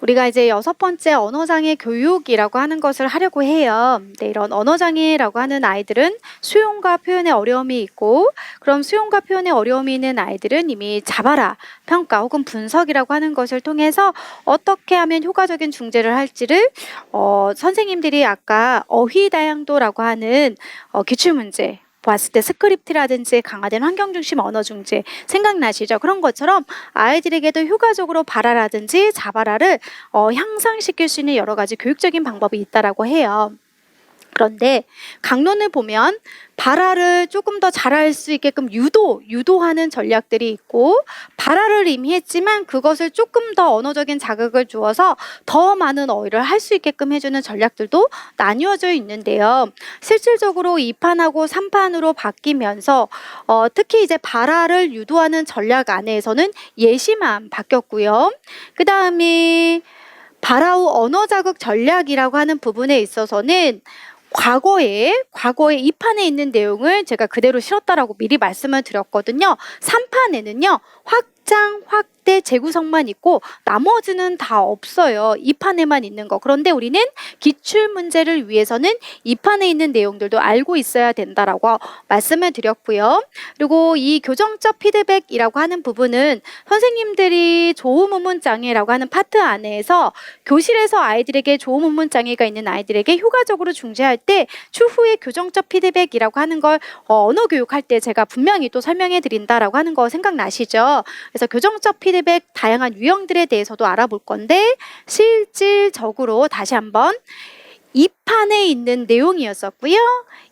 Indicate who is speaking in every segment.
Speaker 1: 우리가 이제 6번째 언어장애 교육이라고 하는 것을 하려고 해요. 네, 이런 언어장애라고 하는 아이들은 수용과 표현에 어려움이 있고, 그럼 수용과 표현에 어려움이 있는 아이들은 이미 자바라, 평가 혹은 분석이라고 하는 것을 통해서 어떻게 하면 효과적인 중재를 할지를 선생님들이 아까 어휘다양도라고 하는 기출문제 봤을 때 스크립트라든지 강화된 환경중심 언어중재 생각나시죠? 그런 것처럼 아이들에게도 효과적으로 발화라든지 자발화를 향상시킬 수 있는 여러 가지 교육적인 방법이 있다라고 해요. 그런데 강론을 보면 발화를 조금 더 잘할 수 있게끔 유도하는 전략들이 있고, 발화를 이미 했지만 그것을 조금 더 언어적인 자극을 주어서 더 많은 어휘를 할 수 있게끔 해주는 전략들도 나뉘어져 있는데요. 실질적으로 2판하고 3판으로 바뀌면서 특히 이제 발화를 유도하는 전략 안에서는 예시만 바뀌었고요. 그 다음에 발화 후 언어 자극 전략이라고 하는 부분에 있어서는 과거에 2판에 있는 내용을 제가 그대로 실었다라고 미리 말씀을 드렸거든요. 3판에는요. 확장, 확대, 재구성만 있고 나머지는 다 없어요. 2판에만 있는 거. 그런데 우리는 기출문제를 위해서는 2판에 있는 내용들도 알고 있어야 된다라고 말씀을 드렸고요. 그리고 이 교정적 피드백이라고 하는 부분은 선생님들이 조음문장애라고 하는 파트 안에서 교실에서 아이들에게 조음문장애가 있는 아이들에게 효과적으로 중재할 때 추후에 교정적 피드백이라고 하는 걸 언어 교육할 때 제가 분명히 또 설명해 드린다라고 하는 거 생각나시죠? 그래서 교정적 피드백 다양한 유형들에 대해서도 알아볼 건데, 실질적으로 다시 한번 2판에 있는 내용이었었고요.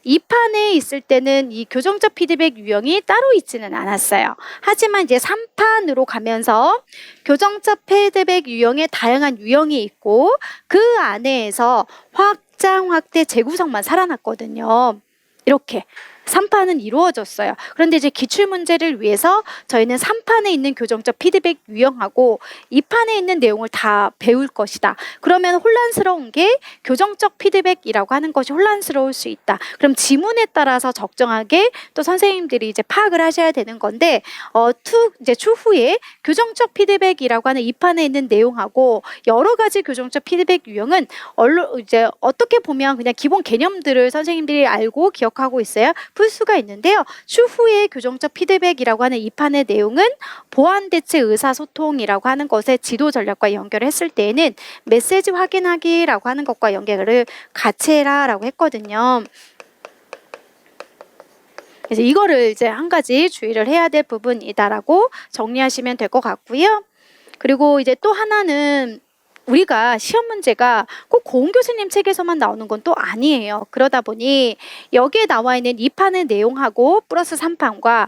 Speaker 1: 2판에 있을 때는 이 교정적 피드백 유형이 따로 있지는 않았어요. 하지만 이제 3판으로 가면서 교정적 피드백 유형의 다양한 유형이 있고, 그 안에서 확장, 확대, 재구성만 살아났거든요. 이렇게 3판은 이루어졌어요. 그런데 이제 기출문제를 위해서 저희는 3판에 있는 교정적 피드백 유형하고 2판에 있는 내용을 다 배울 것이다. 그러면 혼란스러운 게 교정적 피드백이라고 하는 것이 혼란스러울 수 있다. 그럼 지문에 따라서 적정하게 또 선생님들이 이제 파악을 하셔야 되는 건데, 이제 추후에 교정적 피드백이라고 하는 2판에 있는 내용하고 여러 가지 교정적 피드백 유형은 이제 어떻게 보면 그냥 기본 개념들을 선생님들이 알고 기억하고 있어야 풀 수가 있는데요. 추후에 교정적 피드백이라고 하는 2판의 내용은 보완 대체 의사소통이라고 하는 것의 지도 전략과 연결을 했을 때에는 메시지 확인하기라고 하는 것과 연결을 같이 해라라고 했거든요. 그래서 이거를 이제 한 가지 주의를 해야 될 부분이다라고 정리하시면 될 것 같고요. 그리고 이제 또 하나는 우리가 시험 문제가 꼭 고은 교수님 책에서만 나오는 건 또 아니에요. 그러다 보니 여기에 나와 있는 2판의 내용하고 플러스 3판과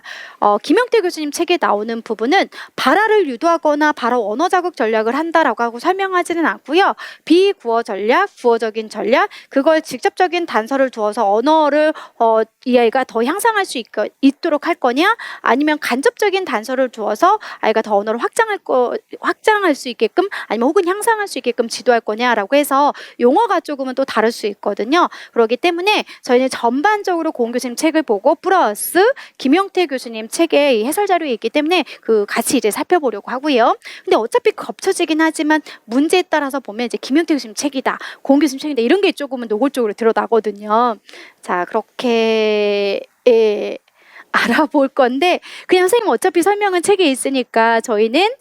Speaker 1: 김영태 교수님 책에 나오는 부분은 발화를 유도하거나 바로 언어 자극 전략을 한다라고 하고 설명하지는 않고요. 비구어 전략, 구어적인 전략, 그걸 직접적인 단서를 두어서 언어를 이 아이가 더 향상할 수 있도록 할 거냐, 아니면 간접적인 단서를 두어서 아이가 더 언어를 확장할 수 있게끔, 아니면 혹은 향상할 수 있게끔 지도할 거냐라고 해서 용어가 조금은 또 다를 수 있거든요. 그렇기 때문에 저희는 전반적으로 고은 교수님 책을 보고 플러스 김영태 교수님 책에 해설 자료에 있기 때문에 그 같이 이제 살펴보려고 하고요. 근데 어차피 겹쳐지긴 하지만 문제에 따라서 보면 이제 김영태 교수님 책이다, 고은 교수님 책이다, 이런 게 조금은 노골적으로 드러나거든요. 자, 그렇게 알아볼 건데, 그냥 선생님 어차피 설명은 책에 있으니까 저희는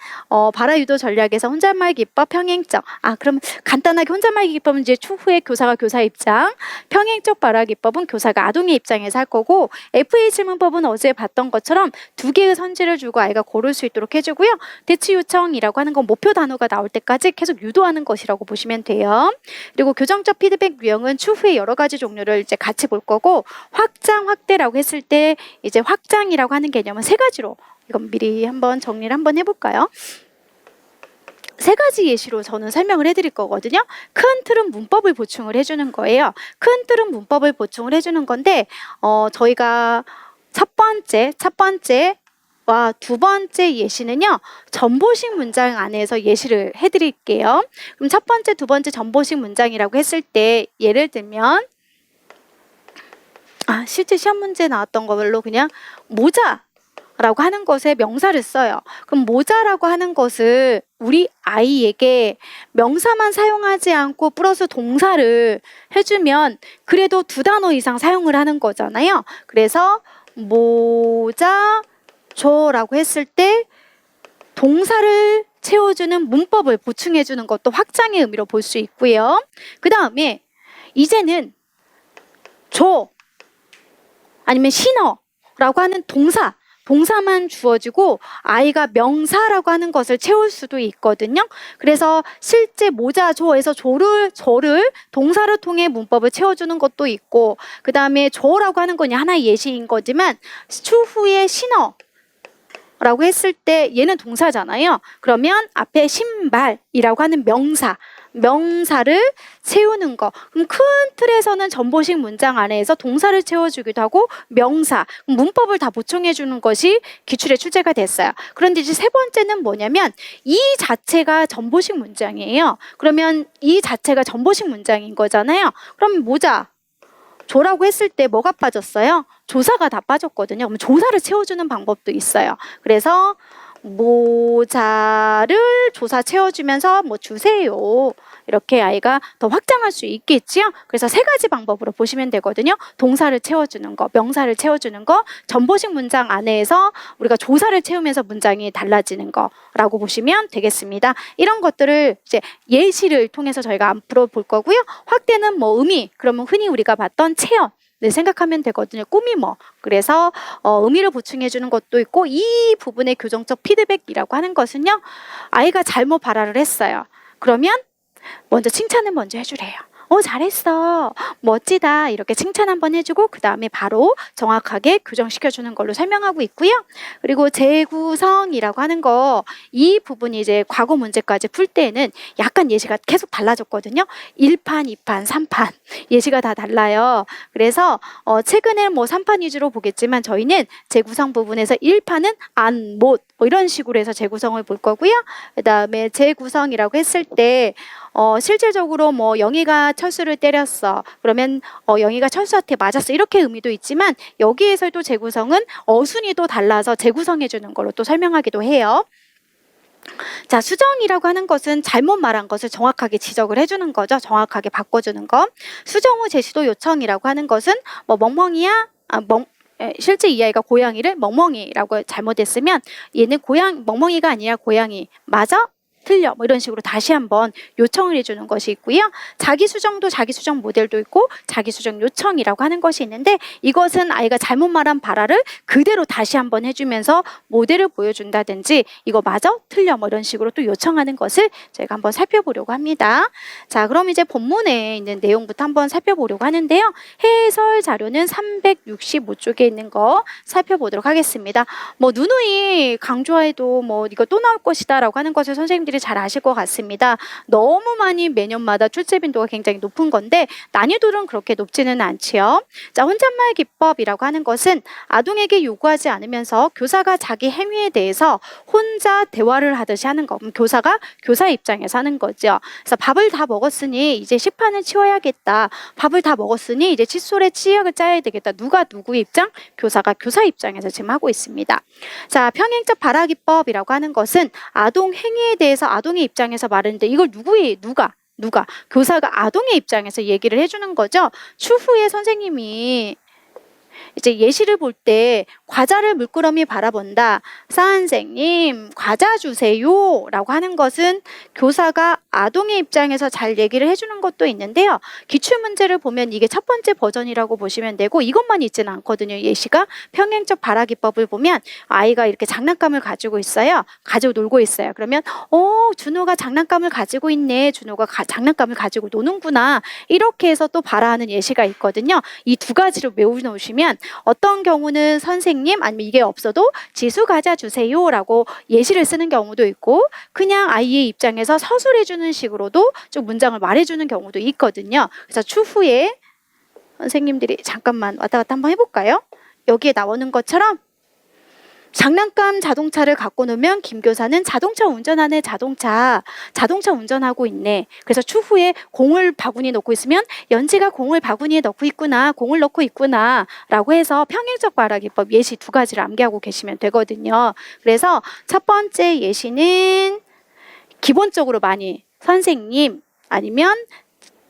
Speaker 1: 발화 유도 전략에서 혼잣말 기법, 평행적, 그럼 간단하게 혼잣말 기법은 이제 추후에 교사가 교사 입장, 평행적 발화 기법은 교사가 아동의 입장에서 할 거고, FA 질문법은 어제 봤던 것처럼 2개의 선지를 주고 아이가 고를 수 있도록 해주고요. 대치 요청이라고 하는 건 목표 단어가 나올 때까지 계속 유도하는 것이라고 보시면 돼요. 그리고 교정적 피드백 유형은 추후에 여러 가지 종류를 이제 같이 볼 거고, 확장, 확대라고 했을 때 이제 확장이라고 하는 개념은 3가지로, 이건 미리 한번 정리를 한번 해볼까요? 3가지 예시로 저는 설명을 해드릴 거거든요. 큰 틀은 문법을 보충을 해주는 거예요. 큰 틀은 문법을 보충을 해주는 건데, 저희가 첫 번째와 2번째 예시는요, 전보식 문장 안에서 예시를 해드릴게요. 그럼 첫 번째, 2번째 전보식 문장이라고 했을 때, 예를 들면 실제 시험 문제 나왔던 걸로 그냥 모자라고 하는 것에 명사를 써요. 그럼 모자라고 하는 것을 우리 아이에게 명사만 사용하지 않고 플러스 동사를 해주면 그래도 2단어 이상 사용을 하는 거잖아요. 그래서 모자 줘라고 했을 때 동사를 채워주는 문법을 보충해주는 것도 확장의 의미로 볼 수 있고요. 그 다음에 이제는 줘 아니면 신어라고 하는 동사만 주어지고 아이가 명사라고 하는 것을 채울 수도 있거든요. 그래서 실제 모자 줘에서 저를 동사를 통해 문법을 채워주는 것도 있고, 그 다음에 줘라고 하는 건 하나의 예시인 거지만 추후에 신어 라고 했을 때 얘는 동사잖아요. 그러면 앞에 신발이라고 하는 명사를 채우는 거. 그럼 큰 틀에서는 전보식 문장 안에서 동사를 채워주기도 하고 명사, 문법을 다 보충해 주는 것이 기출에 출제가 됐어요. 그런데 이제 세 번째는 뭐냐면 이 자체가 전보식 문장이에요. 그러면 이 자체가 전보식 문장인 거잖아요. 그럼 모자 조라고 했을 때 뭐가 빠졌어요? 조사가 다 빠졌거든요. 그럼 조사를 채워주는 방법도 있어요. 그래서 모자를 조사 채워주면서 뭐 주세요. 이렇게 아이가 더 확장할 수 있겠지요. 그래서 3가지 방법으로 보시면 되거든요. 동사를 채워주는 거, 명사를 채워주는 거, 전보식 문장 안에서 우리가 조사를 채우면서 문장이 달라지는 거라고 보시면 되겠습니다. 이런 것들을 이제 예시를 통해서 저희가 앞으로 볼 거고요. 확대는 뭐 의미, 그러면 흔히 우리가 봤던 체험, 네, 생각하면 되거든요. 꿈이 뭐. 그래서 의미를 보충해 주는 것도 있고, 이 부분의 교정적 피드백이라고 하는 것은요. 아이가 잘못 발화를 했어요. 그러면 먼저 칭찬을 먼저 해주래요. 잘했어. 멋지다. 이렇게 칭찬 한번 해주고 그 다음에 바로 정확하게 교정시켜주는 걸로 설명하고 있고요. 그리고 재구성이라고 하는 거, 이 부분이 이제 과거 문제까지 풀 때에는 약간 예시가 계속 달라졌거든요. 1판, 2판, 3판 예시가 다 달라요. 그래서 최근에는 뭐 3판 위주로 보겠지만 저희는 재구성 부분에서 1판은 안, 못 이런 식으로 해서 재구성을 볼 거고요. 그 다음에 재구성이라고 했을 때 실질적으로 뭐 영희가 철수를 때렸어. 그러면 영희가 철수한테 맞았어. 이렇게 의미도 있지만 여기에서도 재구성은 어순이 또 달라서 재구성해 주는 걸로 또 설명하기도 해요. 자, 수정이라고 하는 것은 잘못 말한 것을 정확하게 지적을 해주는 거죠. 정확하게 바꿔주는 거. 수정 후 제시도 요청이라고 하는 것은 뭐 멍멍이야? 실제 이 아이가 고양이를 멍멍이라고 잘못했으면 얘는 멍멍이가 아니라 고양이 맞아? 틀려 뭐 이런 식으로 다시 한번 요청을 해주는 것이 있고요. 자기 수정도 자기 수정 모델도 있고 자기 수정 요청이라고 하는 것이 있는데 이것은 아이가 잘못 말한 발화를 그대로 다시 한번 해주면서 모델을 보여준다든지 이거 맞아? 틀려 뭐 이런 식으로 또 요청하는 것을 저희가 한번 살펴보려고 합니다. 자, 그럼 이제 본문에 있는 내용부터 한번 살펴보려고 하는데요. 해설 자료는 365쪽에 있는 거 살펴보도록 하겠습니다. 뭐 누누이 강조해도 뭐 이거 또 나올 것이다 라고 하는 것을 선생님들이 잘 아실 것 같습니다. 너무 많이 매년마다 출제 빈도가 굉장히 높은 건데 난이도는 그렇게 높지는 않지요. 자, 혼잣말 기법이라고 하는 것은 아동에게 요구하지 않으면서 교사가 자기 행위에 대해서 혼자 대화를 하듯이 하는 거. 교사가 교사 입장에서 하는 거죠. 그래서 밥을 다 먹었으니 이제 식판을 치워야겠다. 밥을 다 먹었으니 이제 칫솔에 치약을 짜야 되겠다. 누가 누구 입장? 교사가 교사 입장에서 지금 하고 있습니다. 자, 평행적 발화 기법이라고 하는 것은 아동 행위에 대해서 아동의 입장에서 말하는데 이걸 누가 교사가 아동의 입장에서 얘기를 해주는 거죠. 추후에 선생님이 이제 예시를 볼 때 과자를 물끄러미 바라본다. 선생님 과자 주세요 라고 하는 것은 교사가 아동의 입장에서 잘 얘기를 해주는 것도 있는데요. 기출문제를 보면 이게 첫 번째 버전이라고 보시면 되고 이것만 있지는 않거든요. 예시가 평행적 발화 기법을 보면 아이가 이렇게 장난감을 가지고 있어요. 가지고 놀고 있어요. 그러면 준호가 장난감을 가지고 있네. 준호가 장난감을 가지고 노는구나. 이렇게 해서 또 발화하는 예시가 있거든요. 이 2가지로 외워놓으시면 어떤 경우는 선생님 아니면 이게 없어도 지수 과자 주세요 라고 예시를 쓰는 경우도 있고 그냥 아이의 입장에서 서술해주는 식으로도 좀 문장을 말해주는 경우도 있거든요. 그래서 추후에 선생님들이 잠깐만 왔다 갔다 한번 해볼까요? 여기에 나오는 것처럼 장난감 자동차를 갖고 놓으면 김 교사는 자동차 운전하네. 자동차 운전하고 있네. 그래서 추후에 공을 바구니에 넣고 있으면 연지가 공을 바구니에 넣고 있구나. 공을 넣고 있구나 라고 해서 평행적 발화 기법 예시 2가지를 암기하고 계시면 되거든요. 그래서 첫 번째 예시는 기본적으로 많이 선생님 아니면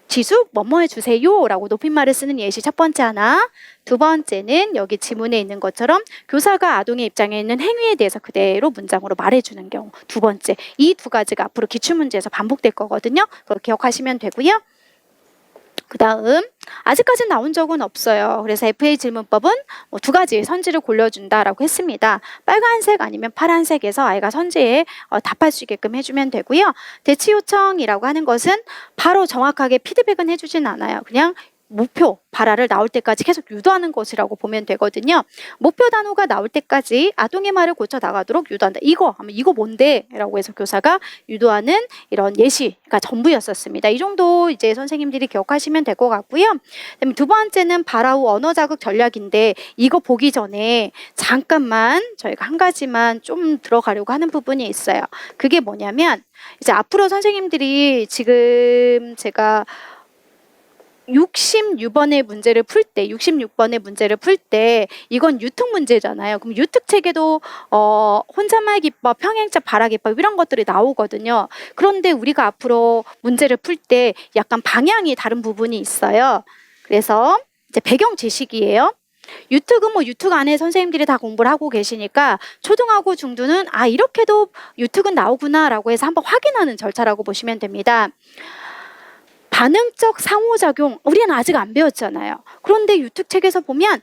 Speaker 1: 지수 뭐뭐 해주세요 라고 높임말을 쓰는 예시 첫 번째 하나. 두 번째는 여기 지문에 있는 것처럼 교사가 아동의 입장에 있는 행위에 대해서 그대로 문장으로 말해주는 경우. 두 번째. 이 두 가지가 앞으로 기출문제에서 반복될 거거든요. 그걸 기억하시면 되고요. 그 다음 아직까지 나온 적은 없어요. 그래서 FA 질문법은 두 가지 선지를 골라준다라고 했습니다. 빨간색 아니면 파란색에서 아이가 선지에 답할 수 있게끔 해주면 되고요. 대치 요청이라고 하는 것은 바로 정확하게 피드백은 해주진 않아요. 그냥 목표 발화를 나올 때까지 계속 유도하는 것이라고 보면 되거든요. 목표 단어가 나올 때까지 아동의 말을 고쳐 나가도록 유도한다. 이거 하면 이거 뭔데? 라고 해서 교사가 유도하는 이런 예시가 전부였었습니다. 이 정도 이제 선생님들이 기억하시면 될 것 같고요. 그다음에 두 번째는 발화 후 언어 자극 전략인데 이거 보기 전에 잠깐만 저희가 한 가지만 좀 들어가려고 하는 부분이 있어요. 그게 뭐냐면 이제 앞으로 선생님들이 지금 제가 66번의 문제를 풀 때, 66번의 문제를 풀 때 이건 유특 문제잖아요. 그럼 유특 책에도 혼잣말 기법, 평행적 발화 기법 이런 것들이 나오거든요. 그런데 우리가 앞으로 문제를 풀 때 약간 방향이 다른 부분이 있어요. 그래서 이제 배경 지식이에요. 유특은 유특 안에 선생님들이 다 공부를 하고 계시니까 초등하고 중등은 이렇게도 유특은 나오구나 라고 해서 한번 확인하는 절차라고 보시면 됩니다. 반응적 상호작용, 우리는 아직 안 배웠잖아요. 그런데 유특책에서 보면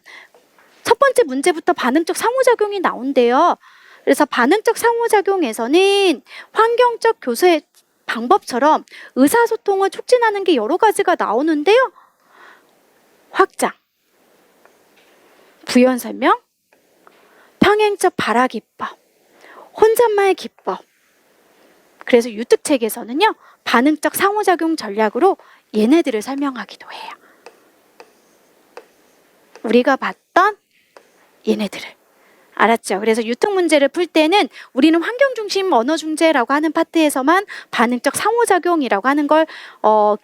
Speaker 1: 첫 번째 문제부터 반응적 상호작용이 나온대요. 그래서 반응적 상호작용에서는 환경적 교수의 방법처럼 의사소통을 촉진하는 게 여러 가지가 나오는데요. 확장, 부연 설명, 평행적 발화 기법, 혼잣말 기법. 그래서 유특책에서는요. 반응적 상호작용 전략으로 얘네들을 설명하기도 해요. 우리가 봤던 얘네들을. 알았죠? 그래서 유특 문제를 풀 때는 우리는 환경중심 언어중재라고 하는 파트에서만 반응적 상호작용이라고 하는 걸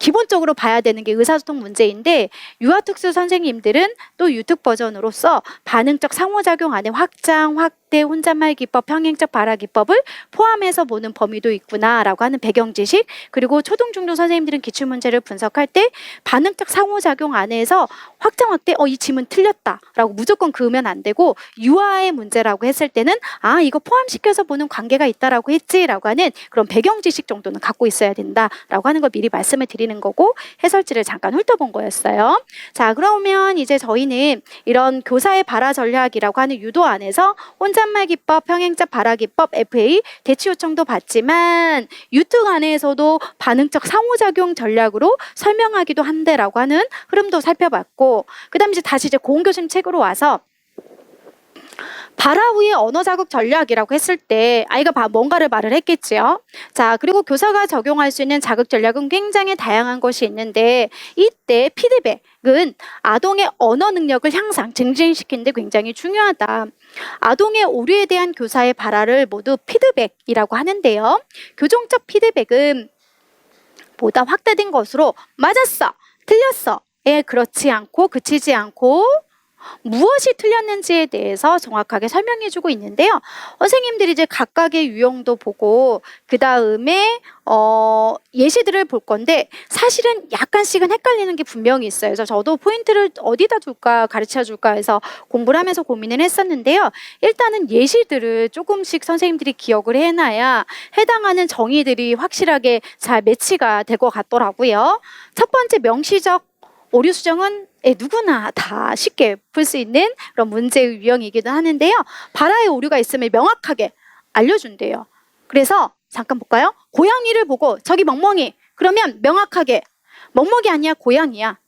Speaker 1: 기본적으로 봐야 되는 게 의사소통 문제인데 유아특수 선생님들은 또 유특 버전으로서 반응적 상호작용 안에 확장, 확대, 혼잣말 기법, 평행적 발화 기법을 포함해서 보는 범위도 있구나라고 하는 배경 지식. 그리고 초등, 중등 선생님들은 기출문제를 분석할 때 반응적 상호작용 안에서 확장, 확대, 이 지문 틀렸다라고 무조건 그으면 안 되고 유아의 문제라고 했을 때는 이거 포함시켜서 보는 관계가 있다라고 했지라고 하는 그런 배경 지식 정도는 갖고 있어야 된다라고 하는 걸 미리 말씀을 드리는 거고 해설지를 잠깐 훑어본 거였어요. 자, 그러면 이제 저희는 이런 교사의 발화 전략이라고 하는 유도 안에서 혼잣말 기법, 평행적 발화 기법, FA, 대치 요청도 봤지만 유특 안에서도 반응적 상호작용 전략으로 설명하기도 한다라고 하는 흐름도 살펴봤고 그 다음에 다시 고은 교수님 책으로 와서 발화 후의 언어 자극 전략이라고 했을 때 아이가 뭔가를 말을 했겠지요. 자, 그리고 교사가 적용할 수 있는 자극 전략은 굉장히 다양한 것이 있는데 이때 피드백은 아동의 언어 능력을 향상, 증진시키는 데 굉장히 중요하다. 아동의 오류에 대한 교사의 발화를 모두 피드백이라고 하는데요. 교정적 피드백은 보다 확대된 것으로 맞았어, 틀렸어, 그렇지 않고 그치지 않고 무엇이 틀렸는지에 대해서 정확하게 설명해주고 있는데요. 선생님들이 이제 각각의 유형도 보고 그 다음에 예시들을 볼 건데 사실은 약간씩은 헷갈리는 게 분명히 있어요. 그래서 저도 포인트를 어디다 둘까 가르쳐 줄까 해서 공부를 하면서 고민을 했었는데요. 일단은 예시들을 조금씩 선생님들이 기억을 해놔야 해당하는 정의들이 확실하게 잘 매치가 될 것 같더라고요. 첫 번째 명시적 오류 수정은 누구나 다 쉽게 풀 수 있는 그런 문제의 유형이기도 하는데요. 발화의 오류가 있으면 명확하게 알려준대요. 그래서 잠깐 볼까요? 고양이를 보고 저기 멍멍이 그러면 명확하게 멍멍이 아니야 고양이야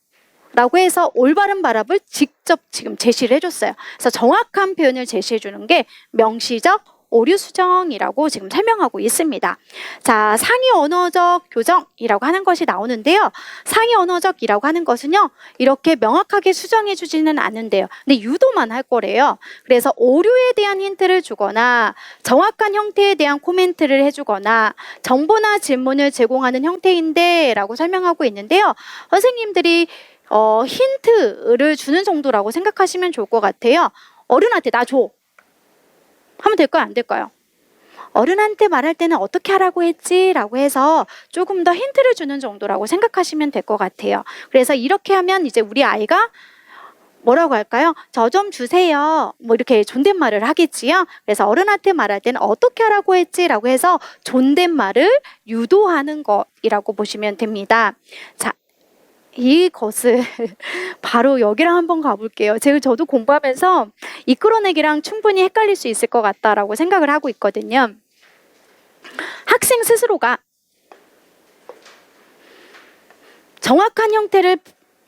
Speaker 1: 라고 해서 올바른 발음을 직접 지금 제시를 해줬어요. 그래서 정확한 표현을 제시해 주는 게 명시적 오류 수정이라고 지금 설명하고 있습니다. 자, 상위 언어적 교정이라고 하는 것이 나오는데요. 상위 언어적이라고 하는 것은요. 이렇게 명확하게 수정해 주지는 않는데요. 근데 유도만 할 거래요. 그래서 오류에 대한 힌트를 주거나 정확한 형태에 대한 코멘트를 해주거나 정보나 질문을 제공하는 형태인데 라고 설명하고 있는데요. 선생님들이 힌트를 주는 정도라고 생각하시면 좋을 것 같아요. 어른한테 나 줘. 하면 될까요? 안 될까요? 어른한테 말할 때는 어떻게 하라고 했지? 라고 해서 조금 더 힌트를 주는 정도라고 생각하시면 될 것 같아요. 그래서 이렇게 하면 이제 우리 아이가 뭐라고 할까요? 저 좀 주세요. 뭐 이렇게 존댓말을 하겠지요. 그래서 어른한테 말할 때는 어떻게 하라고 했지라고 해서 존댓말을 유도하는 것이라고 보시면 됩니다. 자, 이것을 바로 여기랑 한번 가볼게요. 저도 공부하면서 이끌어내기랑 충분히 헷갈릴 수 있을 것 같다라고 생각을 하고 있거든요. 학생 스스로가 정확한 형태를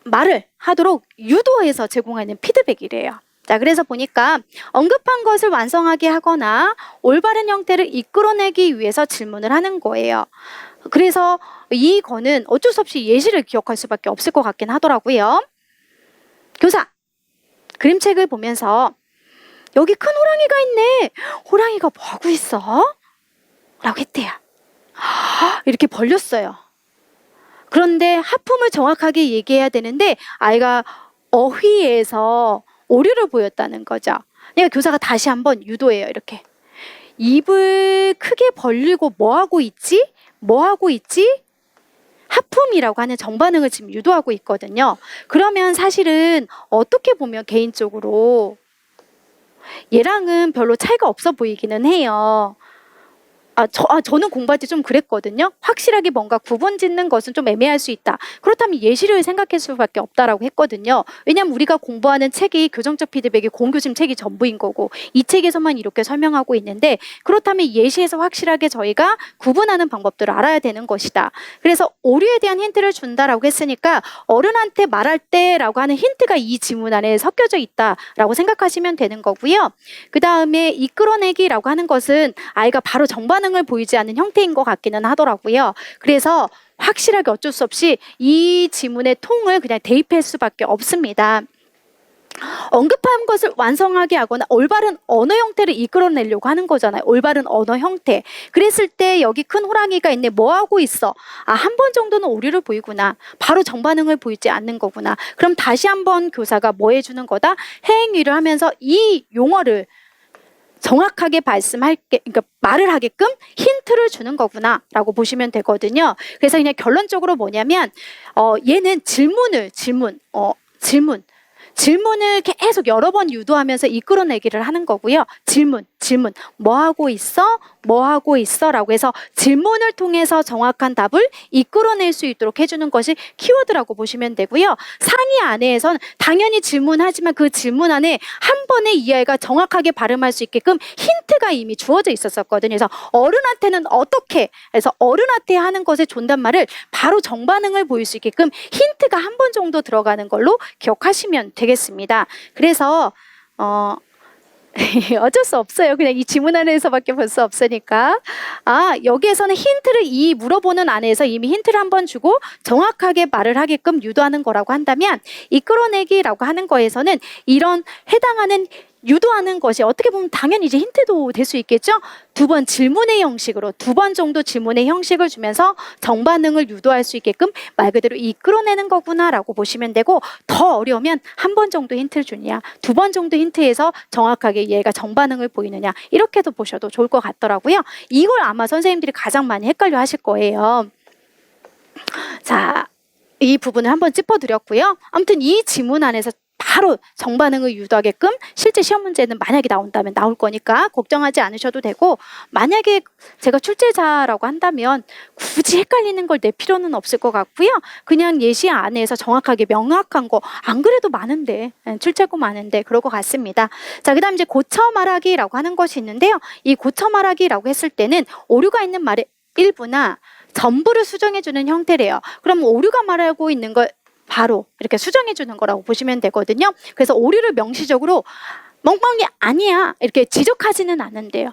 Speaker 1: 말을 하도록 유도해서 제공하는 피드백이래요. 자, 그래서 보니까 언급한 것을 완성하게 하거나 올바른 형태를 이끌어내기 위해서 질문을 하는 거예요. 그래서 이거는 어쩔 수 없이 예시를 기억할 수밖에 없을 것 같긴 하더라고요. 교사, 그림책을 보면서 여기 큰 호랑이가 있네. 호랑이가 뭐 하고 있어? 라고 했대요. 이렇게 벌렸어요. 그런데 하품을 정확하게 얘기해야 되는데 아이가 어휘에서 오류를 보였다는 거죠. 그러니까 교사가 다시 한번 유도해요. 이렇게 입을 크게 벌리고 뭐 하고 있지? 뭐 하고 있지? 하품이라고 하는 정반응을 지금 유도하고 있거든요. 그러면 사실은 어떻게 보면 개인적으로 얘랑은 별로 차이가 없어 보이기는 해요. 저는 공부할 때 좀 그랬거든요. 확실하게 뭔가 구분 짓는 것은 좀 애매할 수 있다. 그렇다면 예시를 생각할 수밖에 없다라고 했거든요. 왜냐하면 우리가 공부하는 책이 교정적 피드백이 공교심 책이 전부인 거고 이 책에서만 이렇게 설명하고 있는데 그렇다면 예시에서 확실하게 저희가 구분하는 방법들을 알아야 되는 것이다. 그래서 오류에 대한 힌트를 준다라고 했으니까 어른한테 말할 때라고 하는 힌트가 이 지문 안에 섞여져 있다라고 생각하시면 되는 거고요. 그 다음에 이끌어내기라고 하는 것은 아이가 바로 정반응을 보이지 않는 형태인 것 같기는 하더라고요. 그래서 확실하게 어쩔 수 없이 이 지문의 통을 그냥 대입할 수밖에 없습니다. 언급한 것을 완성하게 하거나 올바른 언어 형태를 이끌어내려고 하는 거잖아요. 올바른 언어 형태. 그랬을 때 여기 큰 호랑이가 있네. 뭐 하고 있어? 한 번 정도는 오류를 보이구나. 바로 정반응을 보이지 않는 거구나. 그럼 다시 한번 교사가 뭐 해주는 거다? 행위를 하면서 이 용어를 정확하게 그러니까 말을 하게끔 힌트를 주는 거구나라고 보시면 되거든요. 그래서 그냥 결론적으로 뭐냐면 얘는 질문을 계속 여러 번 유도하면서 이끌어내기를 하는 거고요. 질문. 뭐 하고 있어? 뭐 하고 있어? 라고 해서 질문을 통해서 정확한 답을 이끌어낼 수 있도록 해주는 것이 키워드라고 보시면 되고요. 상의 안에서는 당연히 질문하지만 그 질문 안에 한 번에 이 아이가 정확하게 발음할 수 있게끔 힌트가 이미 주어져 있었거든요. 그래서 어른한테는 어떻게 해서 어른한테 하는 것의 존댓말을 바로 정반응을 보일 수 있게끔 힌트가 한 번 정도 들어가는 걸로 기억하시면 되겠습니다. 그래서 어쩔 수 없어요. 그냥 이 지문 안에서밖에 볼 수 없으니까. 여기에서는 힌트를 이 물어보는 안에서 이미 힌트를 한번 주고 정확하게 말을 하게끔 유도하는 거라고 한다면 이끌어내기라고 하는 거에서는 이런 해당하는 유도하는 것이 어떻게 보면 당연히 이제 힌트도 될 수 있겠죠. 두 번 정도 질문의 형식을 주면서 정반응을 유도할 수 있게끔 말 그대로 이끌어내는 거구나라고 보시면 되고 더 어려우면 한 번 정도 힌트를 주느냐, 두 번 정도 힌트에서 정확하게 얘가 정반응을 보이느냐 이렇게도 보셔도 좋을 것 같더라고요. 이걸 아마 선생님들이 가장 많이 헷갈려 하실 거예요. 자, 이 부분을 한번 짚어드렸고요. 아무튼 이 지문 안에서 바로 정반응을 유도하게끔 실제 시험 문제는 만약에 나온다면 나올 거니까 걱정하지 않으셔도 되고 만약에 제가 출제자라고 한다면 굳이 헷갈리는 걸 낼 필요는 없을 것 같고요. 그냥 예시 안에서 정확하게 명확한 거 안 그래도 많은데 출제고 많은데 그럴 것 같습니다. 자, 그다음 이제 고쳐 말하기라고 하는 것이 있는데요. 이 고쳐 말하기라고 했을 때는 오류가 있는 말의 일부나 전부를 수정해주는 형태래요. 그럼 오류가 말하고 있는 걸 바로 이렇게 수정해 주는 거라고 보시면 되거든요. 그래서 오류를 명시적으로 멍멍이 아니야 이렇게 지적하지는 않은데요.